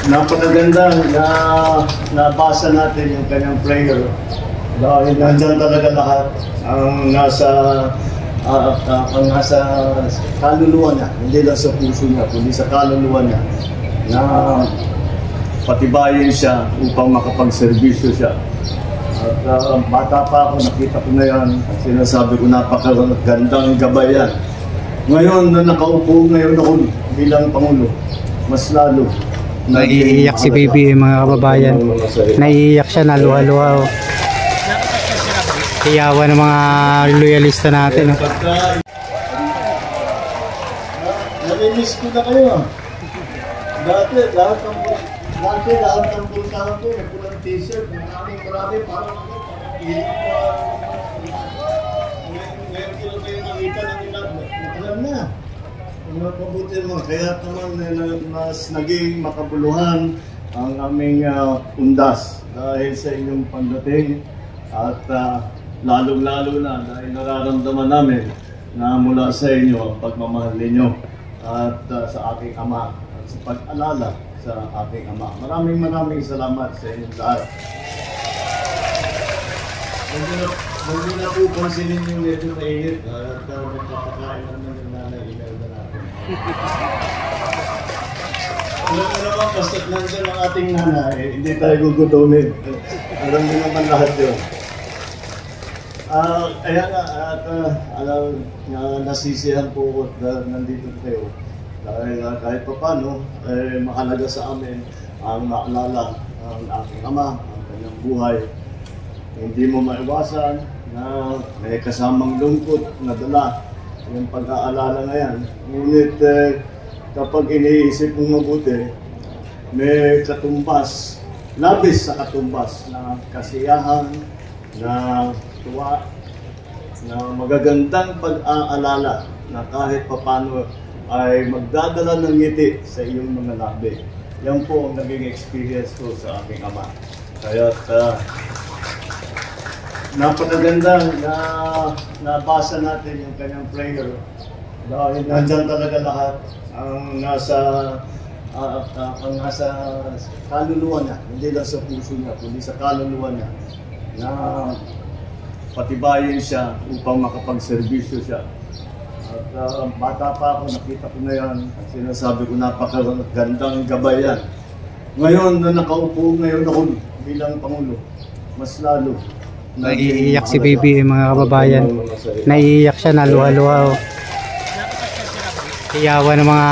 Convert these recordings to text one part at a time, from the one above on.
Napakaganda na nabasa natin yung kanyang prayer dahil nandyan talaga lahat ang nasa kaluluwa niya, hindi lang sa puso niya, kundi sa kaluluwa niya, na patibayin siya upang makapagserbisyo siya. At bata pa ako, nakita ko na yan, sinasabi ko napakagandang gabay yan. Ngayon na nakaupo ngayon ako bilang Pangulo, mas lalo naiiyak si baby, mga kababayan. Naiiyak siya, naluha-luha. Iyawan ng mga loyalista natin. Nami-miss ko na kayo. Dati lahat ng puntahan ko, nagpulang t-shirt, marami, parang hiling na. Ngayon ko lang kayo nakita ng ilan. Alam na. Mapabuti mo, kaya naman mas naging makabuluhan ang aming undas dahil sa inyong pagdating at lalong-lalo na dahil nararamdaman namin na mula sa inyo ang pagmamahal ninyo at sa aking ama at sa pag-alala sa aking ama. Maraming salamat sa inyong lahat. Huwag na po pansinin yung medyo mainit at magpapakain naman yung nanay Imelda natin. Alam mo naman, basta't nandiyan ang ating nanay, hindi tayo gugutumin. Alam mo naman lahat yun. Kaya nga, nasisihan po at nandito kayo. Dahil kahit pa paano, mahalaga sa amin ang maalala ang aking ama, ang kanyang buhay. Hindi mo maiwasan na may kasamang lungkot na dala yung pag-aalala na yan. Ngunit kapag iniisip mong mabuti, may katumbas, labis sa katumbas na kasiyahan, na tuwa, na magagandang pag-aalala na kahit papano ay magdadala ng ngiti sa iyong mga labi. Yan po ang naging experience ko sa aking ama. Kaya napakaganda na nabasa natin yung kanyang prayer dahil nandyan talaga lahat ang nasa kaluluwa niya, hindi lang sa puso niya, kundi sa kaluluwa niya, na patibayin siya upang makapagserbisyo siya. At bata pa ako, nakita ko na yan, sinasabi ko napakagandang gabay yan. Ngayon na nakaupo ngayon ako bilang Pangulo, mas lalo naiiyak si baby, mga kababayan. Naiiyak siya, naluha-luha. Iyawan ng mga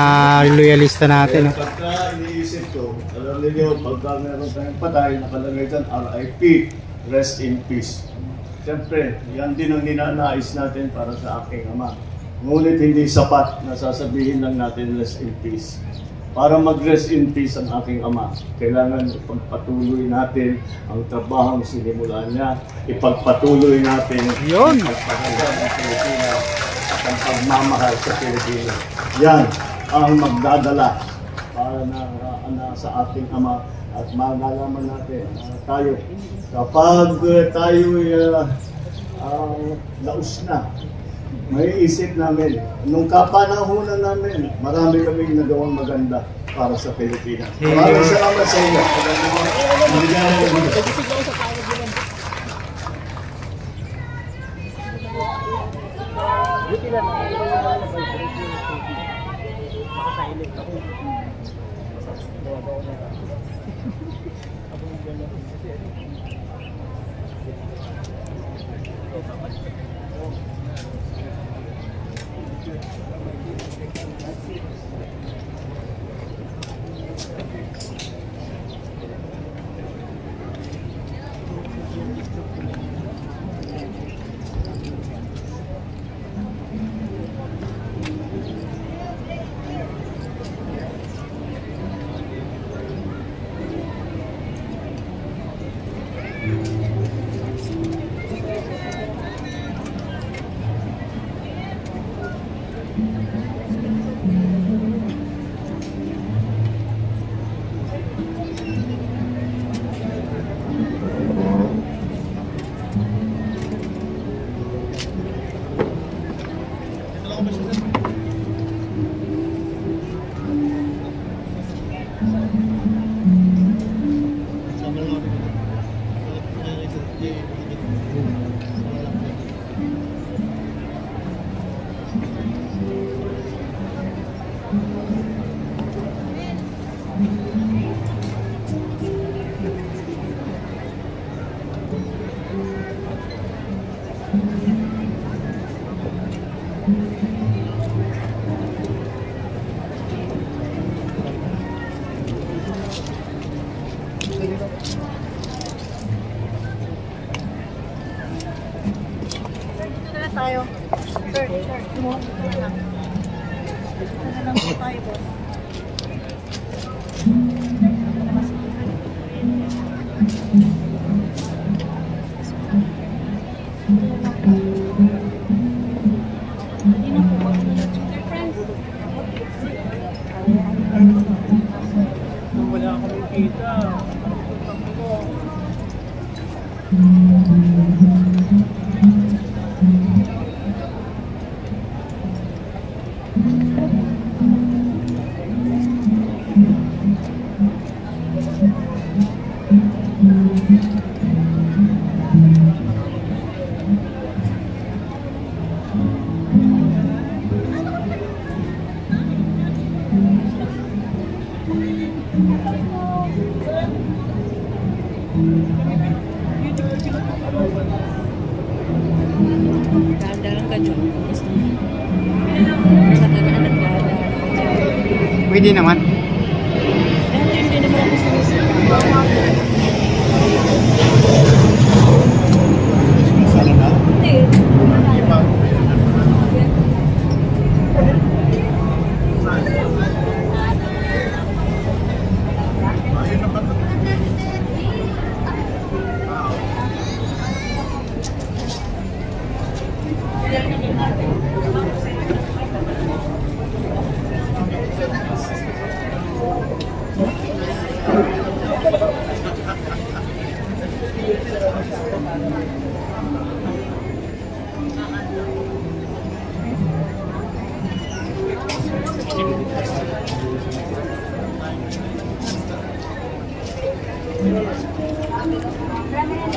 loyalista natin. Pagka iniisip ko, alam niyo, pagka meron tayong patay, nakalagay dyan, RIP, rest in peace. Siyempre, yan din ang ninanais natin para sa aking ama. Ngunit hindi sapat na sasabihin lang natin rest in peace. Para mag-rest in peace ang aking ama, kailangan ipagpatuloy natin ang trabahong sinimulan niya, ipagpatuloy natin ang pagpapagod ng Pilipinas at ang pagmamahal sa Pilipinas. Yan ang magdadala para na sa ating ama at magalaman natin tayo kapag tayo'y laos na. May isip namin, nung kapanahunan namin, marami kaming nagawang maganda para sa Pilipinas. Maraming salamat sa inyo. Tayo. Sir. Dito na lang po tayo, boss. Wala akong kita. Dahan-dahan ka, John. Nakatagaan ng dahan-dahan. Pwede naman. Hindi naman ako sumisip. Hindi.